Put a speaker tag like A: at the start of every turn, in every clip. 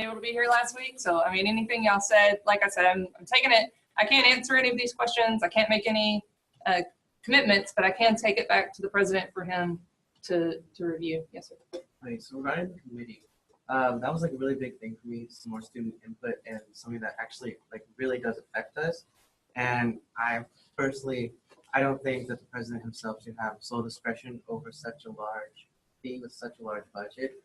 A: able to be here last week. So, I mean, anything y'all said, like I said, I'm taking it. I can't answer any of these questions. I can't make any commitments, but I can take it back to the president for him to review. Yes, sir.
B: Right, so regarding the committee, that was like a really big thing for me, some more student input and something that actually like really does affect us. And I personally, I don't think that the president himself should have sole discretion over such a large fee with such a large budget.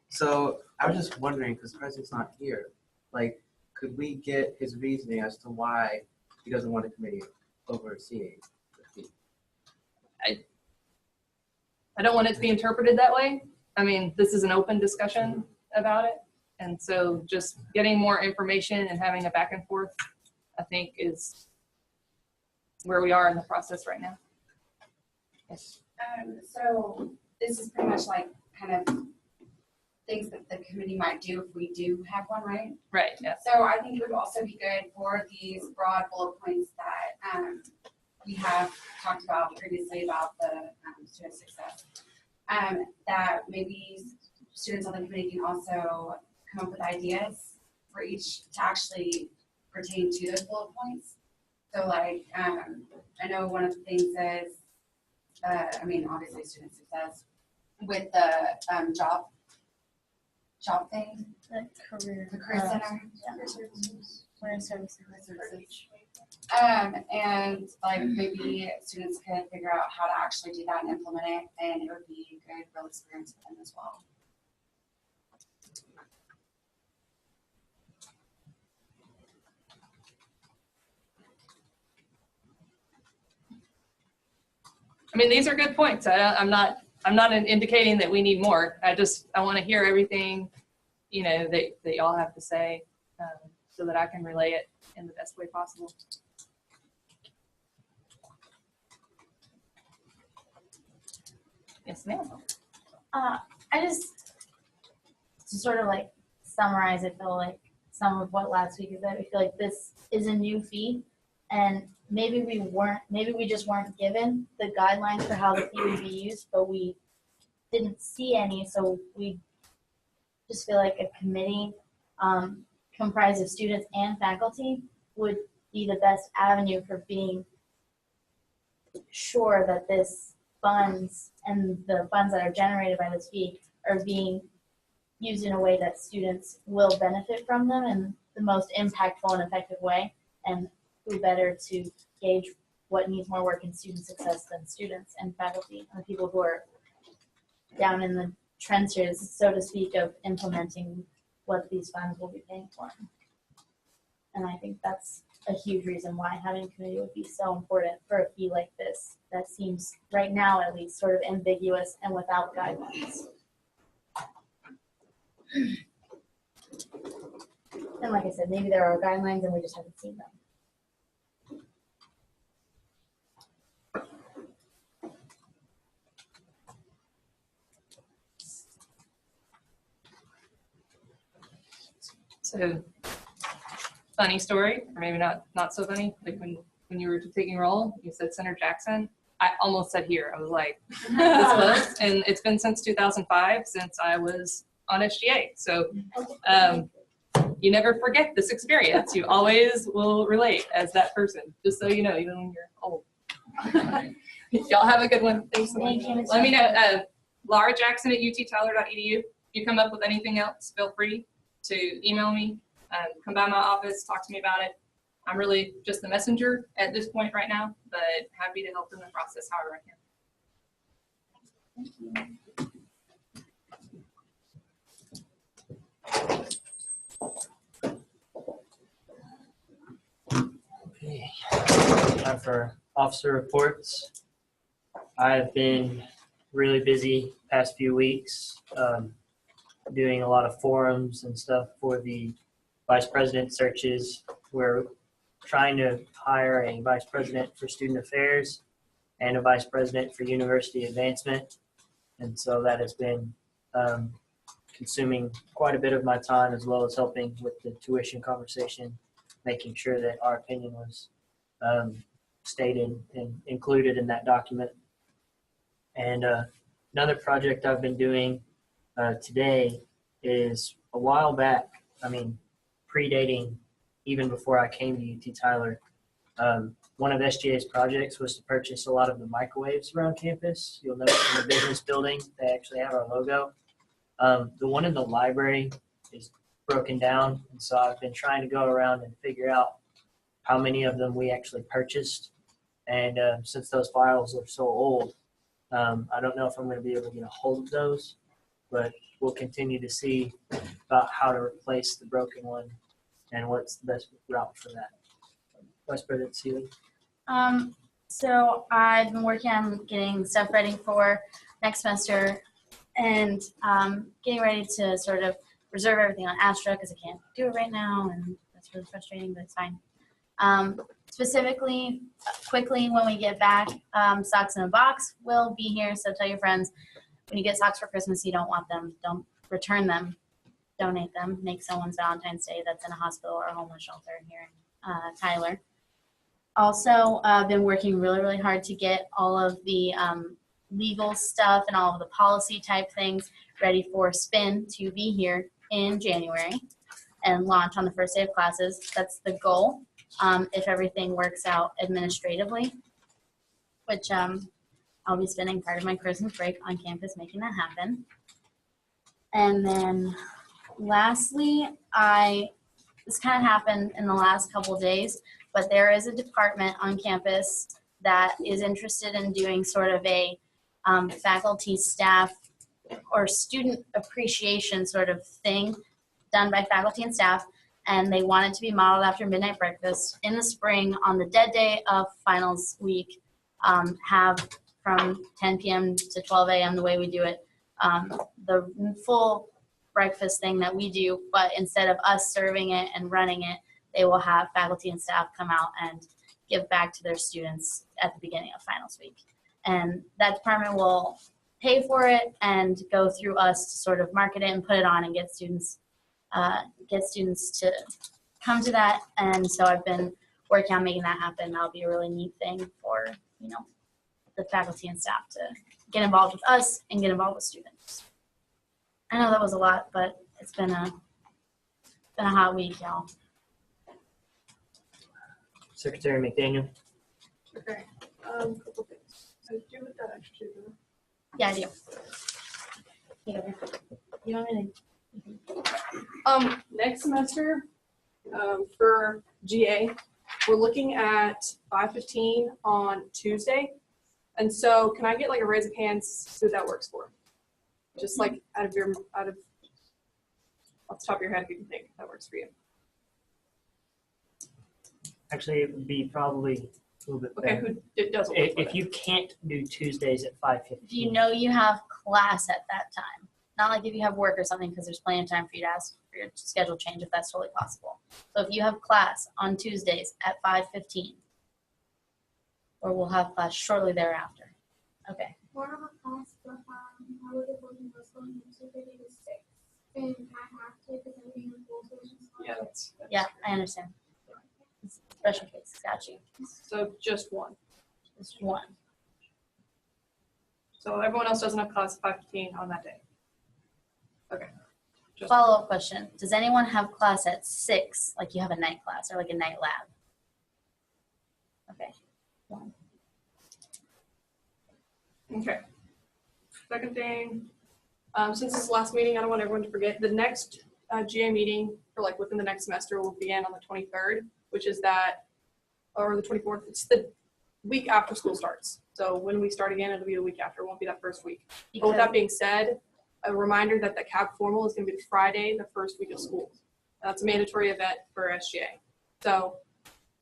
B: So I was just wondering, because the president's not here, like, could we get his reasoning as to why he doesn't want a committee overseeing the fee?
A: I don't want it to be interpreted that way. I mean, this is an open discussion about it. And so just getting more information and having a back and forth, I think, is where we are in the process right now. Yes.
C: So this is pretty much like kind of things that the committee might do if we do have one, right?
A: Right, yeah.
C: So I think it would also be good for these broad bullet points that we have talked about previously about the student success, that maybe students on the committee can also come up with ideas for each to actually pertain to those bullet points. So like, I know one of the things is, I mean, obviously student success with the job thing,
D: the career
C: center.
D: Career services.
C: And like maybe students could figure out how to actually do that and implement it, and it would be a good real experience for them as well.
A: I mean, these are good points. I'm not indicating that we need more. I want to hear everything, you know, that y'all have to say, so that I can relay it in the best way possible. Yes, ma'am.
D: I just, to sort of like summarize, I feel like some of what last week is that we feel like this is a new fee, and maybe we just weren't given the guidelines for how the fee would be used, but we didn't see any, so we just feel like a committee comprised of students and faculty would be the best avenue for being sure that this funds and the funds that are generated by this fee are being used in a way that students will benefit from them in the most impactful and effective way. And who better to gauge what needs more work in student success than students and faculty and the people who are down in the trenches, so to speak, of implementing what these funds will be paying for. And I think that's a huge reason why having a committee would be so important for a fee like this that seems, right now at least, sort of ambiguous and without guidelines. And like I said, maybe there are guidelines and we just haven't seen them.
A: So, funny story, or maybe not so funny. Like when you were taking roll, you said Senator Jackson. I almost said here. I was like, this close. And it's been since 2005 since I was on SGA. So you never forget this experience. You always will relate as that person, just so you know, even when you're old. Y'all have a good one. Thanks so much. Let me know. Laura Jackson at uttyler.edu. If you come up with anything else, feel free to email me, come by my office, talk to me about it. I'm really just the messenger at this point right now, but happy to help in the process however I can.
E: Okay. Time for officer reports. I've been really busy past few weeks, doing a lot of forums and stuff for the vice president searches. We're trying to hire a vice president for student affairs and a vice president for university advancement. And so that has been consuming quite a bit of my time, as well as helping with the tuition conversation, making sure that our opinion was stated and included in that document. And another project I've been doing today is, a while back I mean, predating even before I came to UT Tyler. One of SGA's projects was to purchase a lot of the microwaves around campus. You'll notice in the business building, they actually have our logo. The one in the library is broken down, and so I've been trying to go around and figure out how many of them we actually purchased. And since those files are so old, I don't know if I'm going to be able to get a hold of those, but we'll continue to see about how to replace the broken one and what's the best route for that. Vice President Seeley.
D: So I've been working on getting stuff ready for next semester and getting ready to sort of reserve everything on Astra because I can't do it right now, and that's really frustrating, but it's fine. Specifically, quickly, when we get back, Socks in a Box will be here, so tell your friends, when you get socks for Christmas, you don't want them, don't return them, donate them, make someone's Valentine's Day that's in a hospital or a homeless shelter here in Tyler. Also, I've been working really, really hard to get all of the legal stuff and all of the policy type things ready for SPIN to be here in January and launch on the first day of classes. That's the goal, if everything works out administratively, which I'll be spending part of my Christmas break on campus making that happen. And then lastly, this kind of happened in the last couple of days, but there is a department on campus that is interested in doing sort of a faculty, staff, or student appreciation sort of thing done by faculty and staff, and they want it to be modeled after midnight breakfast in the spring on the dead day of finals week. Have from 10 p.m. to 12 a.m. the way we do it, the full breakfast thing that we do, but instead of us serving it and running it, they will have faculty and staff come out and give back to their students at the beginning of finals week. And that department will pay for it and go through us to sort of market it and put it on and get students to come to that. And so I've been working on making that happen. That'll be a really neat thing for, you know, the faculty and staff to get involved with us and get involved with students. I know that was a lot, but it's been a hot week, y'all.
E: Secretary McDaniel.
F: Okay, couple things. I do with that extra.
D: Yeah, I do. Yeah. You want me
F: Next semester, for GA, we're looking at 5:15 on Tuesday. And so can I get like a raise of hands who that works for? Just like off the top of your head, if you can think that works for you.
E: Actually, it would be probably a little bit
F: Okay,
E: better.
F: who it doesn't work for
E: If
F: them.
E: you can't do Tuesdays at 5:15.
D: do you know you have class at that time? Not like if you have work or something, because there's plenty of time for you to ask for your schedule change if that's totally possible. So if you have class on Tuesdays at 5:15, or we'll have class shortly thereafter. Okay.
G: More of a class, but I would have only was going into 30 to 6. And I have to because I'm being a full tuition scholarship.
F: Yeah, that's
D: Yeah, I understand. Special case, got you.
F: so just one.
D: Just one.
F: So everyone else doesn't have class at 5:15 on that day. Okay. Just
D: Follow-up question. Does anyone have class at 6, like you have a night class or like a night lab? Okay. One.
F: Okay. Second thing, since this is the last meeting, I don't want everyone to forget, the next GA meeting, or like within the next semester, will begin on the 23rd, which is or the 24th. It's the week after school starts. So when we start again, it'll be the week after. It won't be that first week. But with that being said, a reminder that the CAB formal is going to be Friday, the first week of school. That's a mandatory event for SGA. So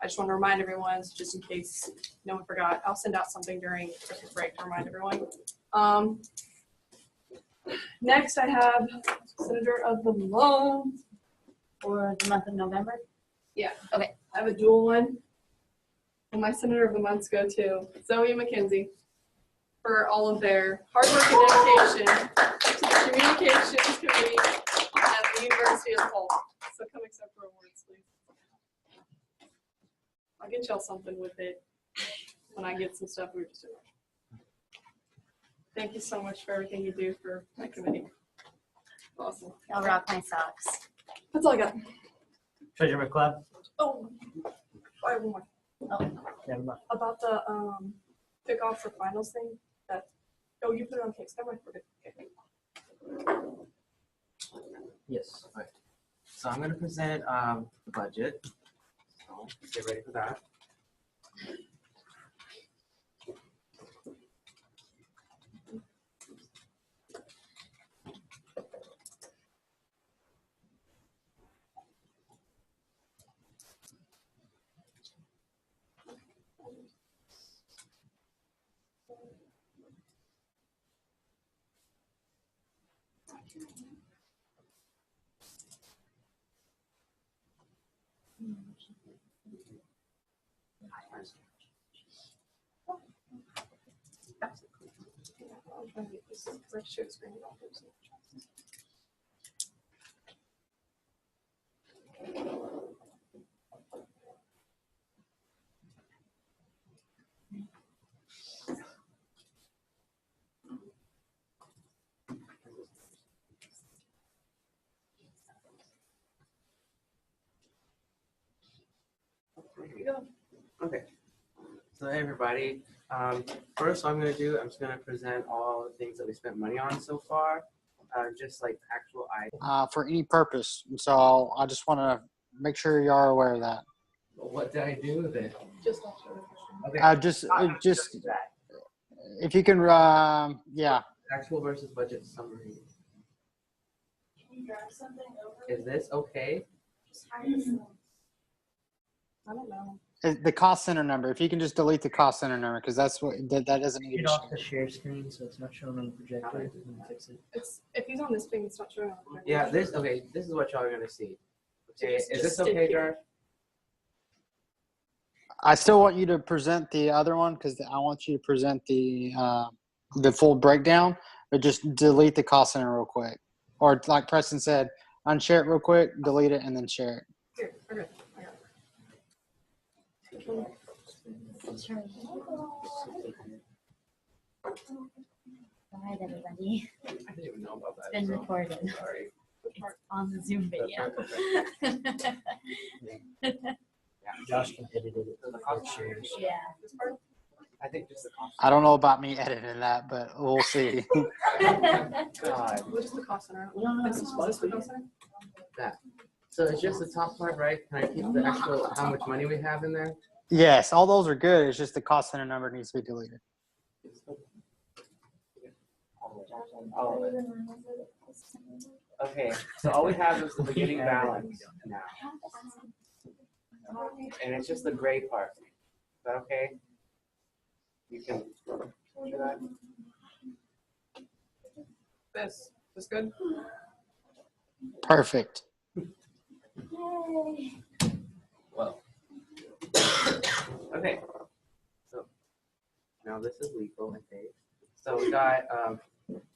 F: I just want to remind everyone, just in case no one forgot, I'll send out something during Christmas break to remind everyone. Next, I have Senator of the Month.
D: For the month of November?
F: Yeah.
D: Okay.
F: I have a dual one. And my Senator of the Months go to Zoe and Mackenzie for all of their hard work and dedication to the Communications Committee at the University of Hull. So come accept your awards, please. I'll get y'all something with it when I get some stuff we were just doing. Thank you so much for everything you do for my committee. Awesome.
D: Y'all rock my socks.
F: That's all I got.
E: Treasurer McLeod?
F: Oh, I have one more.
E: Never mind.
F: About the kickoff for finals thing. That you put it on case. Never mind. We're good. Okay.
E: Yes.
B: So I'm gonna present the budget. So get ready for that.
F: I'm trying to get this correct share screen. There you go.
B: Okay. So hey everybody, first what I'm gonna do, I'm just gonna present all the things that we spent money on so far, just like actual items.
H: For any purpose. So I just want to make sure you are aware of that.
B: What did I do with it?
F: Just not sure.
B: Okay.
H: Just
B: That.
H: if you can, yeah.
B: Actual versus budget summary.
C: Can you grab something over?
B: Is this okay?
C: Just hide it.
F: I don't know.
H: The cost center number. If you can just delete the cost center number, because that's what that doesn't need to
E: Get
H: be
E: off the
H: changed.
E: share screen so it's not showing on the projector. And fix it.
F: It's if he's on this thing, it's not showing on the
B: Yeah, this is what y'all are gonna see. Okay,
F: Just-
B: is
F: just
B: this
F: stick
B: okay,
F: here.
B: Jar?
H: I still want you to present the other one because I want you to present the full breakdown, but just delete the cost center real quick. Or like Preston said, unshare it real quick, delete it, and then share it.
F: Here, okay. I got it. Which one?
D: Alright, everybody.
B: I didn't even know about that.
D: It's been
B: so
D: recorded.
B: Sorry.
F: Which part?
D: On the Zoom video.
E: Josh can edit it.
B: So the cost
E: Shares.
D: Yeah.
F: This part?
B: I think just the cost.
H: I don't know about me editing that, but we'll see.
B: God.
F: What is the cost center?
E: No,
F: This is what is the cost center?
B: That. So it's just the top part, right? Can I keep the actual how much money we have in there?
H: Yes, all those are good. It's just the cost center number needs to be deleted.
B: All of it. Okay, so all we have is the beginning balance now. And it's just the gray part. Is that okay? You can do that.
F: This good?
H: Perfect.
D: Yay.
B: Well. Okay. So now this is legal, I think. So we got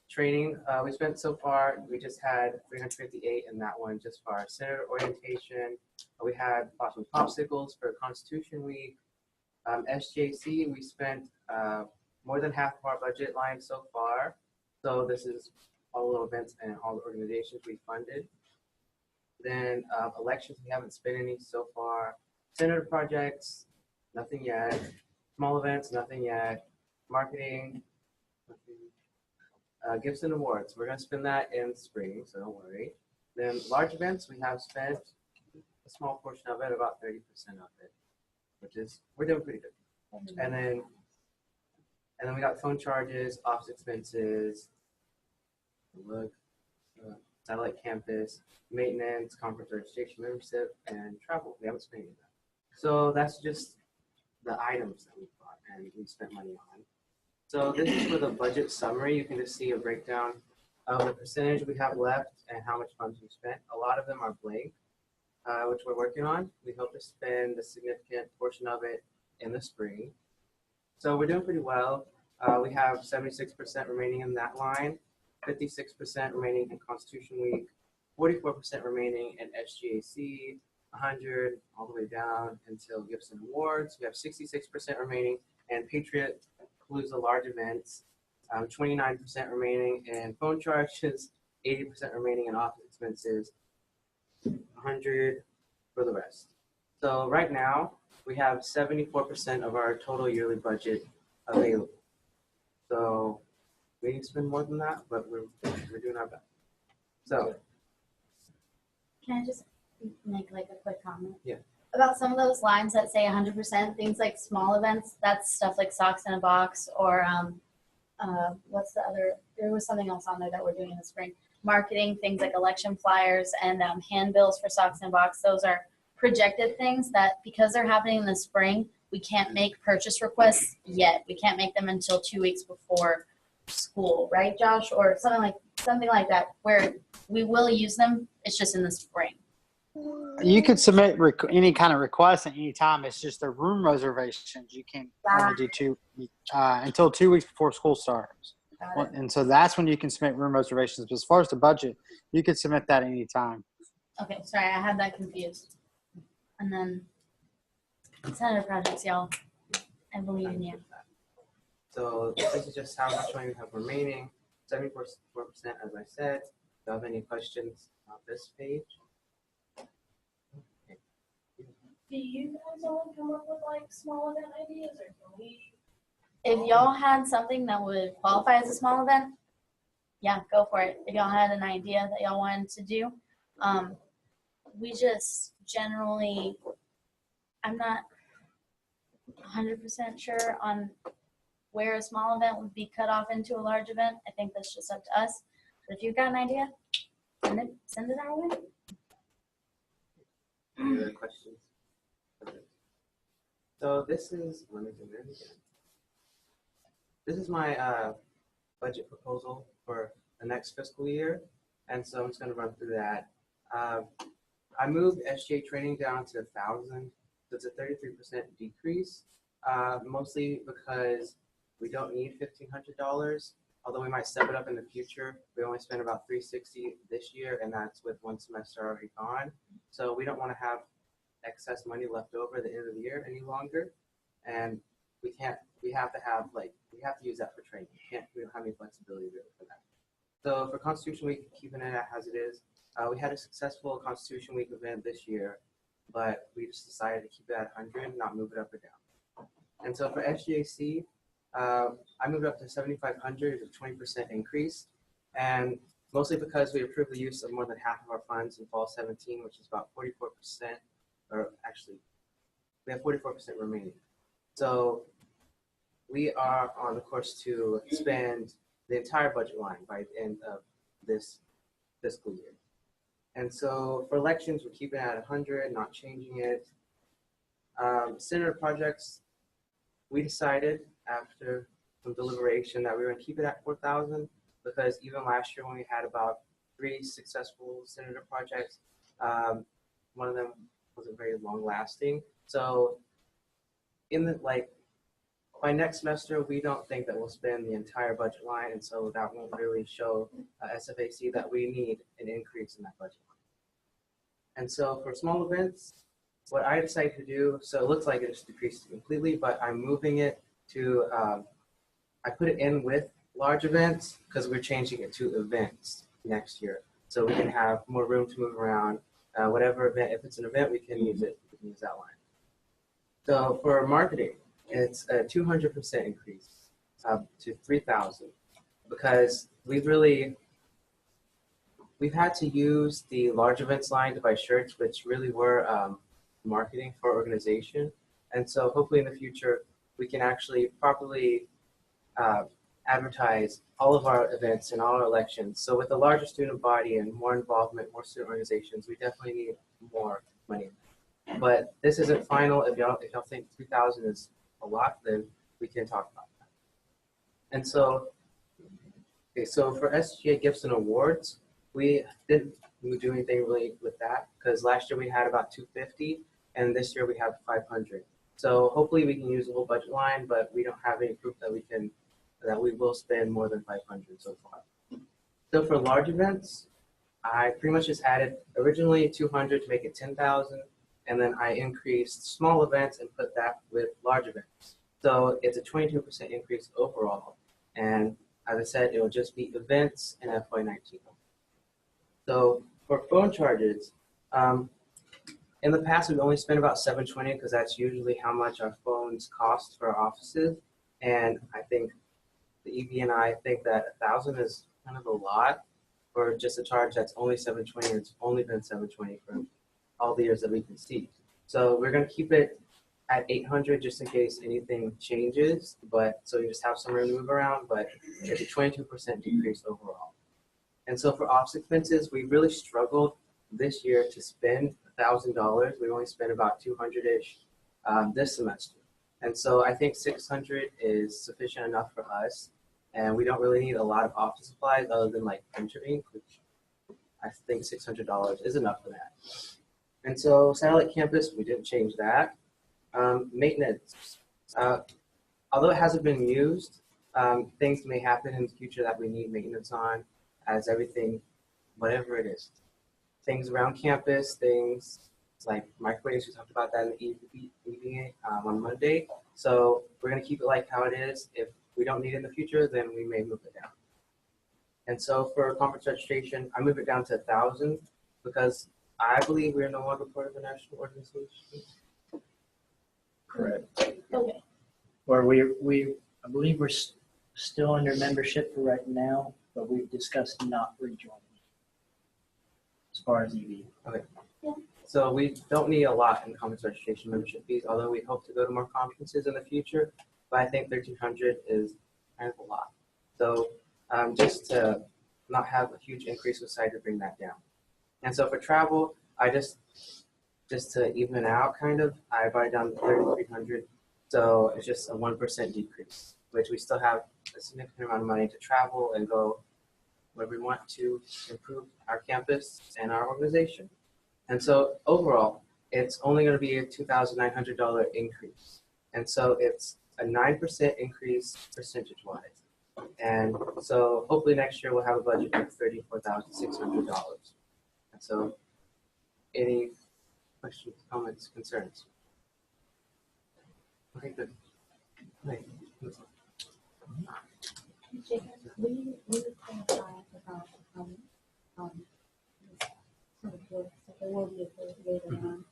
B: training. We spent so far, we just had 358 in that one just for our center orientation. We had Boston Popsicles for Constitution Week. SJC, we spent more than half of our budget line so far. So this is all the events and all the organizations we funded. Then elections, we haven't spent any so far. Senator projects, nothing yet. Small events, nothing yet. Marketing, nothing. Gibson Awards, we're gonna spend that in spring, so don't worry. Then large events, we have spent a small portion of it, about 30% of it, which is, we're doing pretty good. And then we got phone charges, office expenses, look, satellite campus, maintenance, conference registration, membership, and travel. We haven't spent any of that. So that's just the items that we bought and we spent money on. So this is for the budget summary. You can just see a breakdown of the percentage we have left and how much funds we spent. A lot of them are blank, which we're working on. We hope to spend a significant portion of it in the spring. So we're doing pretty well. We have 76% remaining in that line, 56% remaining in Constitution Week, 44% remaining in SGAC, 100 all the way down until Gibson Awards. We have 66% remaining in Patriot Palooza large events, 29% remaining in phone charges, 80% remaining in office expenses, 100 for the rest. So right now, we have 74% of our total yearly budget available. So we need to spend more than that, but we're doing our best. So
D: Can I just make like a quick comment?
B: Yeah.
D: About some of those lines that say 100%, things like small events, that's stuff like socks in a box or what's the other, there was something else on there that we're doing in the spring. Marketing, things like election flyers and handbills for socks in a box. Those are projected things that because they're happening in the spring, we can't make purchase requests yet. We can't make them until 2 weeks before school, right, Josh? Or something like that, where we will use them. It's just in the spring.
H: You could submit any kind of request at any time. It's just the room reservations you can only do until 2 weeks before school starts. And so that's when you can submit room reservations. But as far as the budget, you can submit that any time.
D: Okay, sorry, I had that confused. And then Senator projects, y'all. I believe in you.
B: So this is just how much money we have remaining. 74%, as I said. Do you have any questions on this page?
I: Do you guys all come up with like small event ideas, or can we?
D: If y'all had something that would qualify as a small event, yeah, go for it. If y'all had an idea that y'all wanted to do, we just generally, I'm not 100% sure on where a small event would be cut off into a large event. I think that's just up to us. But if you've got an idea, send it our way.
B: Any other questions? Okay. So this is, let me do this again. This is my budget proposal for the next fiscal year. And so I'm just going to run through that. I moved SGA training down to 1,000. So it's a 33% decrease, mostly because we don't need $1,500. Although we might step it up in the future, we only spent about $360 this year, and that's with one semester already gone. So we don't want to have excess money left over at the end of the year any longer, and we have to use that for training. We don't have any flexibility really for that. So for Constitution Week, keeping it as it is, we had a successful Constitution Week event this year, but we just decided to keep it at 100, not move it up or down. And so for SGAC, I moved up to 7,500, a 20% increase, and mostly because we approved the use of more than half of our funds in fall 17, which is about 44%, or actually, we have 44% remaining. So we are on the course to spend the entire budget line by the end of this fiscal year. And so for elections, we're keeping it at 100, not changing it. Senator projects, we decided after some deliberation that we were going to keep it at 4,000 because even last year when we had about 3 successful senator projects, one of them wasn't very long lasting. So by next semester, we don't think that we'll spend the entire budget line, and so that won't really show SFAC that we need an increase in that budget line. And so for small events, what I decided to do, so it looks like it just decreased completely, but I'm moving it to, I put it in with large events because we're changing it to events next year. So we can have more room to move around. Whatever event, if it's an event, we can use it, we can use that line. So for marketing, it's a 200% increase to 3,000 because we've had to use the large events line to buy shirts, which really were marketing for organization. And so hopefully in the future, we can actually properly advertise all of our events and all our elections. So with a larger student body and more involvement, more student organizations, we definitely need more money. But this isn't final. If y'all think 3,000 is a lot, then we can talk about that. And so, okay, so for SGA Gifts and Awards, we didn't do anything really with that because last year we had about 250 and this year we have 500. So hopefully we can use the whole budget line, but we don't have any proof that we will spend more than 500 so far. So for large events, I pretty much just added originally 200 to make it 10,000. And then I increased small events and put that with large events. So it's a 22% increase overall. And as I said, it will just be events in FY19. So for phone charges, In the past, we've only spent about $720 because that's usually how much our phones cost for our offices. And I think the EV and I think that $1,000 is kind of a lot for just a charge that's only $720. It's only been $720 for all the years that we can see. So we're gonna keep it at 800 just in case anything changes. But so you just have some room to move around. But it's a 22% decrease overall. And so for office expenses, we really struggled this year to spend $1,000. We only spent about 200-ish this semester. And so I think 600 is sufficient enough for us. And we don't really need a lot of office supplies other than like printer ink, which I think $600 is enough for that. And so satellite campus, we didn't change that. Maintenance, although it hasn't been used, things may happen in the future that we need maintenance on, as everything, whatever it is. Things around campus, things like microwaves, we talked about that in the evening on Monday. So we're gonna keep it like how it is. If we don't need it in the future, then we may move it down. And so for conference registration, I move it down to 1,000 because I believe we are no longer part of a national organization.
E: Correct.
D: Okay.
E: Or I believe we're still under membership for right now, but we've discussed not rejoining as far as EV.
B: Okay.
D: Yeah.
B: So we don't need a lot in conference registration membership fees, although we hope to go to more conferences in the future. But I think 1,300 is kind of a lot. So just to not have a huge increase, we decided to bring that down. And so for travel, I just to even out kind of, I brought it down to 3,300. So it's just a 1% decrease, which we still have a significant amount of money to travel and go where we want to improve our campus and our organization. And so overall, it's only going to be a $2,900 increase. And so it's a 9% increase percentage-wise. And so hopefully next year we'll have a budget of $34,600. And so any questions, comments, concerns? Okay, good. Okay.
D: Jacob, we clarify about there will be a third later on.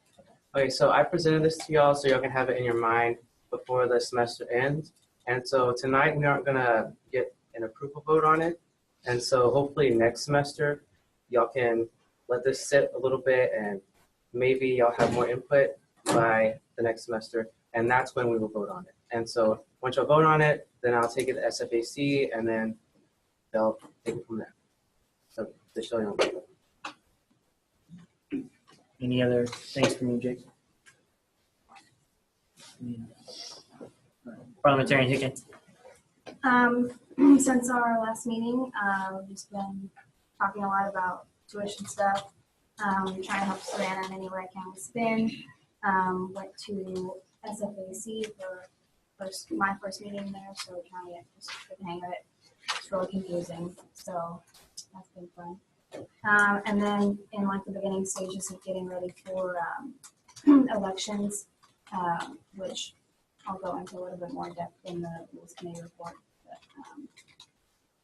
B: Okay, so I presented this to y'all so y'all can have it in your mind before the semester ends. And so tonight we aren't gonna get an approval vote on it. And so hopefully next semester y'all can let this sit a little bit and maybe y'all have more input by the next semester. And that's when we will vote on it. And so once y'all vote on it, then I'll take it to SFAC and then they'll take it from there. So just so you know.
E: Any other things from you, Jake? Parliamentarian Higgins.
I: Since our last meeting, we've just been talking a lot about tuition stuff, trying to help Savannah in any way I can with spin. Went to SFAC for my first meeting there, so trying to get just the hang of it. It's really confusing, so that's been fun. And then in like the beginning stages of getting ready for elections, which I'll go into a little bit more depth in the rules committee report. But,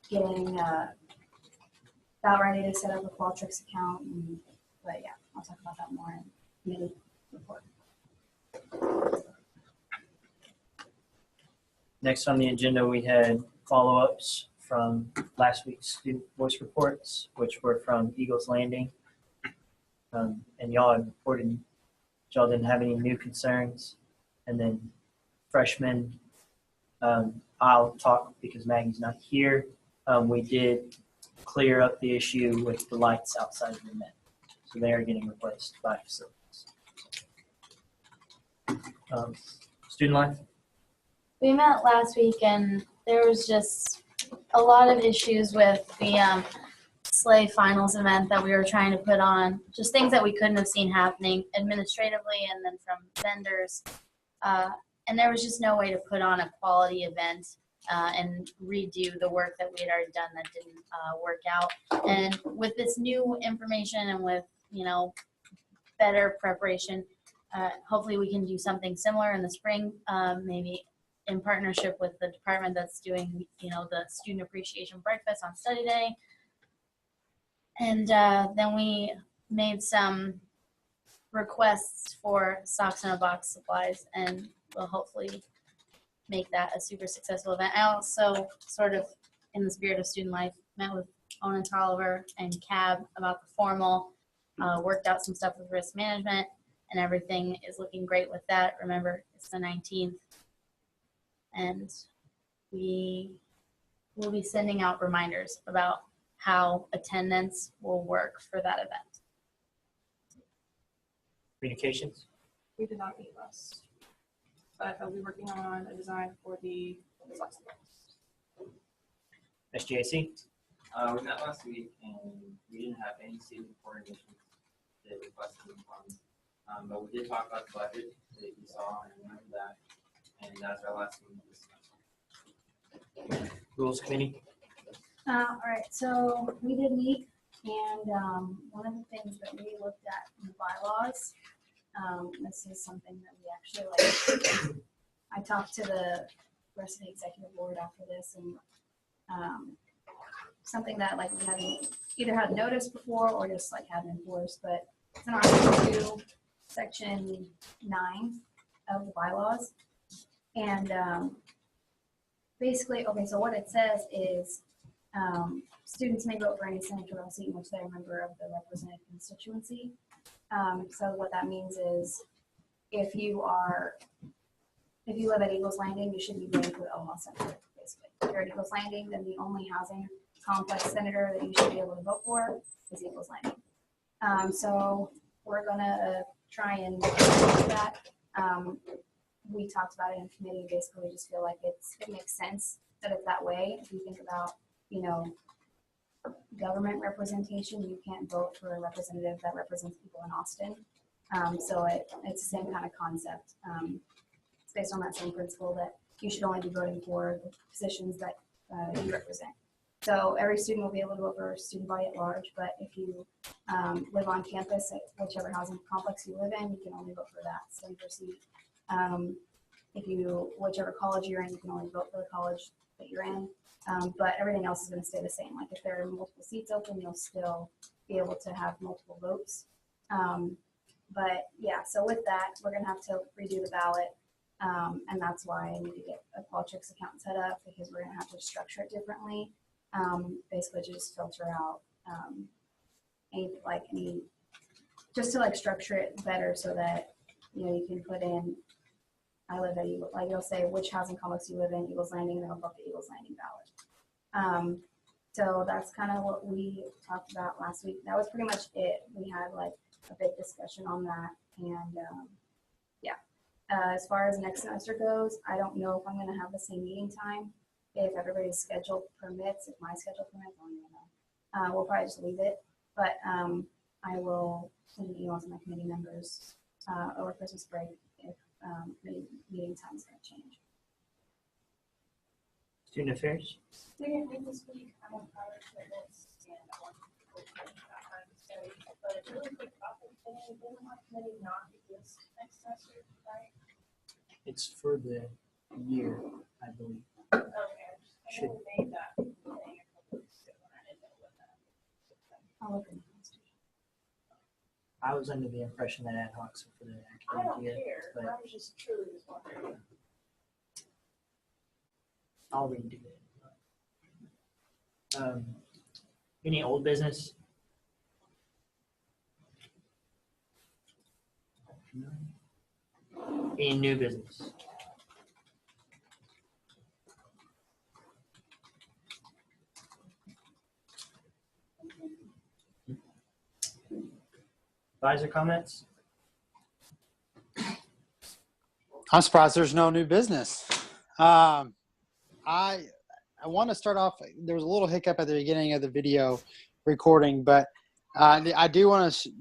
I: getting about ready to set up a Qualtrics account, but yeah, I'll talk about that more in committee report.
E: Next on the agenda, we had follow-ups from last week's student voice reports, which were from Eagles Landing. And y'all had reported y'all didn't have any new concerns. And then freshmen, I'll talk because Maggie's not here. We did clear up the issue with the lights outside of the net. So they are getting replaced by facilities. Student life?
D: We met last week and there was just a lot of issues with the Slay Finals event that we were trying to put on. Just things that we couldn't have seen happening administratively and then from vendors. And there was just no way to put on a quality event and redo the work that we had already done that didn't work out. And with this new information and with, better preparation, hopefully we can do something similar in the spring, maybe in partnership with the department that's doing, the student appreciation breakfast on study day. And then we made some requests for socks in a box supplies, and we'll hopefully make that a super successful event. I also, sort of in the spirit of student life, met with Owen Tolliver and Cab about the formal, worked out some stuff with risk management, and everything is looking great with that. Remember, it's the 19th, and we will be sending out reminders about how attendance will work for that event.
E: Communications.
F: We did not meet last, but I'll be working on a design for the socks and balls.
E: SGAC.
J: We met last week and we didn't have any student coordination that requested funds. But we did talk about the budget that you saw and remember that. And that's our last meeting this semester.
E: Rules Committee.
I: All right, so we did meet, and one of the things that we looked at in the bylaws, this is something that we actually like. I talked to the rest of the executive board after this, and something that like we hadn't either had noticed before or just like hadn't enforced, but it's in Article 2, Section 9 of the bylaws, and basically, okay, so what it says is students may vote for any senatorial seat in which they're a member of the represented constituency. So what that means is if you live at Eagles Landing, you should be voting for the Omaha Senator, basically. If you're at Eagles Landing, then the only housing complex senator that you should be able to vote for is Eagles Landing. So we're gonna try and do that. We talked about it in committee. Basically, we just feel like it makes sense that it's that way. If you think about, government representation, you can't vote for a representative that represents people in Austin. So it's the same kind of concept. It's based on that same principle that you should only be voting for the positions that you represent. So every student will be able to vote for student body at large, but if you live on campus at whichever housing complex you live in, you can only vote for that senator seat. Whichever college you're in, you can only vote for the college that you're in. But everything else is going to stay the same. Like if there are multiple seats open, you'll still be able to have multiple votes. But yeah, so with that, we're going to have to redo the ballot. And that's why I need to get a Qualtrics account set up, because we're going to have to structure it differently. Basically just filter out just to structure it better so that, you can put in, I live at Eagle, you'll say which housing complex you live in, Eagles Landing, and then it'll put the Eagles Landing ballot. So that's kind of what we talked about last week. That was pretty much it. We had a big discussion on that, and yeah. As far as next semester goes, I don't know if I'm going to have the same meeting time. If everybody's schedule permits, if my schedule permits, I don't even know. We'll probably just leave it, but I will send an email to my committee members over Christmas break if meeting time is going to change.
E: Student Affairs.
G: Student Week this week, I'm on prior commitments, and I want to go that time to study. But really quick topic, didn't my committee not exist next semester, right?
E: It's for the year, I believe.
G: Okay, I
E: Should-
G: only made that thing a couple weeks ago, and I didn't know what that.
D: I'll look in the Constitution.
E: I was under the impression that ad hocs were for the
G: I
E: academic
G: don't
E: year,
G: care,
E: but
G: I was just truly just wondering.
E: I'll redo it. Any old business? No. Any new business? Advisor comments?
H: I'm surprised there's no new business. I want to start off. There was a little hiccup at the beginning of the video recording, but I do want to,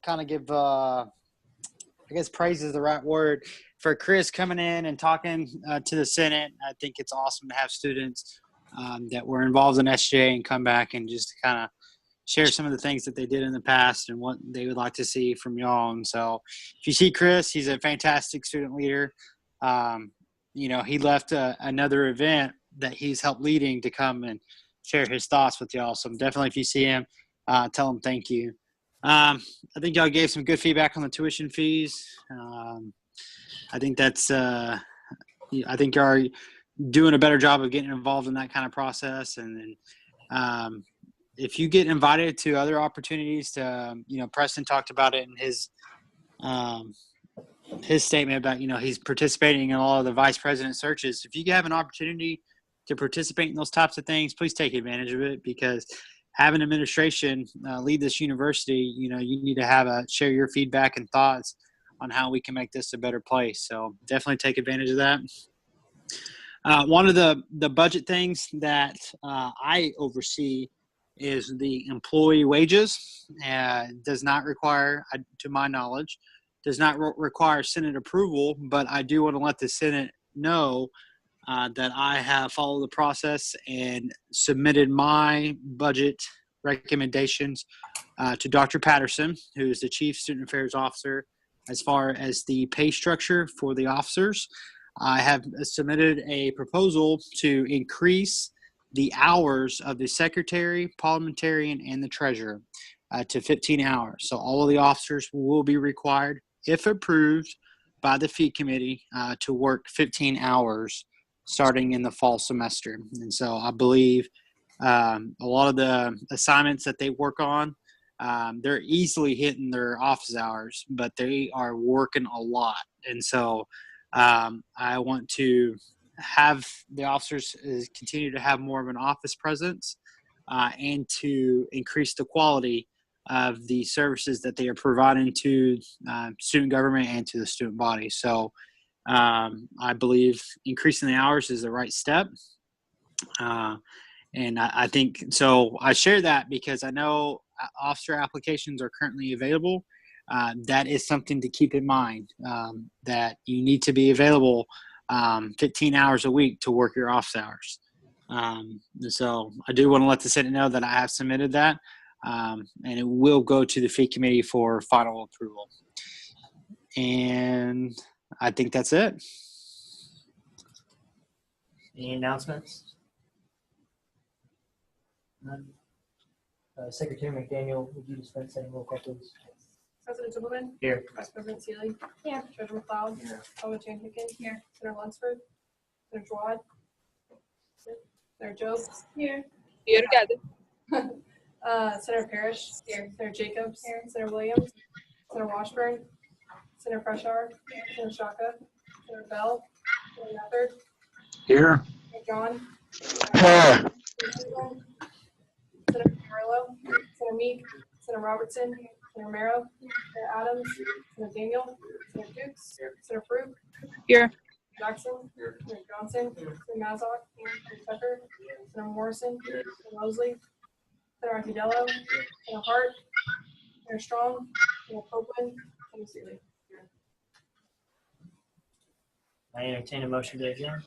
H: kind of give, I guess praise is the right word, for Chris coming in and talking to the Senate. I think it's awesome to have students that were involved in SGA and come back and just kind of share some of the things that they did in the past and what they would like to see from y'all. And so if you see Chris, he's a fantastic student leader. He left another event that he's helped leading to come and share his thoughts with y'all. So definitely if you see him, tell him thank you. I think y'all gave some good feedback on the tuition fees. I think that's, I think y'all are doing a better job of getting involved in that kind of process. And then if you get invited to other opportunities to, Preston talked about it in his statement about, he's participating in all of the vice president searches. If you have an opportunity to participate in those types of things, please take advantage of it, because having administration lead this university, you need to share your feedback and thoughts on how we can make this a better place. So definitely take advantage of that. One of the budget things that I oversee is the employee wages. Does not require, to my knowledge, does not require Senate approval, but I do want to let the Senate know that I have followed the process and submitted my budget recommendations to Dr. Patterson, who is the Chief Student Affairs Officer, as far as the pay structure for the officers. I have submitted a proposal to increase the hours of the secretary, parliamentarian, and the treasurer to 15 hours. So all of the officers will be required, if approved by the fee committee, to work 15 hours starting in the fall semester. And so I believe a lot of the assignments that they work on, they're easily hitting their office hours, but they are working a lot. And so I want to have the officers continue to have more of an office presence and to increase the quality of the services that they are providing to student government and to the student body. So I believe increasing the hours is the right step. And I think, so I share that because I know officer applications are currently available. That is something to keep in mind, that you need to be available 15 hours a week to work your office hours. So I do want to let the Senate know that I have submitted that, and it will go to the fee committee for final approval. And I think that's it.
E: Any announcements? None. Secretary McDaniel, would you dispense any roll call, please?
F: President Zimmerman.
E: Here.
F: Vice President Seeley.
D: Here.
F: Treasurer McLeod.
B: Here.
F: Alderman Chan Picken. Here. Senator Lunsford. Senator Jawad. Senator Jobs.
A: Here together.
F: Senator Parrish. Here. Senator Jacobs. Here. Senator Williams. Senator Washburn. Senator Freshar. Senator Shaka. Senator Bell. Senator Method.
K: Here.
F: Senator John.
K: Here.
F: Senator Carrillo. Senator Meek. Senator Robertson. Senator Merrow. Senator Adams. Senator Daniel. Senator Dukes. Senator Fruit.
A: Here.
F: Jackson. Senator Johnson. Senator Mazzock. Senator Tucker. Senator Morrison. Senator Mosley. Senator Artidello. Senator Hart. Senator Strong. Senator Copeland. Senator Seeley.
E: I entertain a motion to adjourn.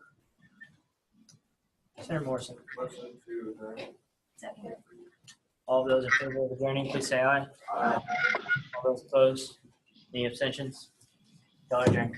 E: Senator Morrison.
B: Motion to
I: Second.
E: All those in favor of adjourning, please say aye. Aye. All those opposed? Any abstentions? Y'all adjourned.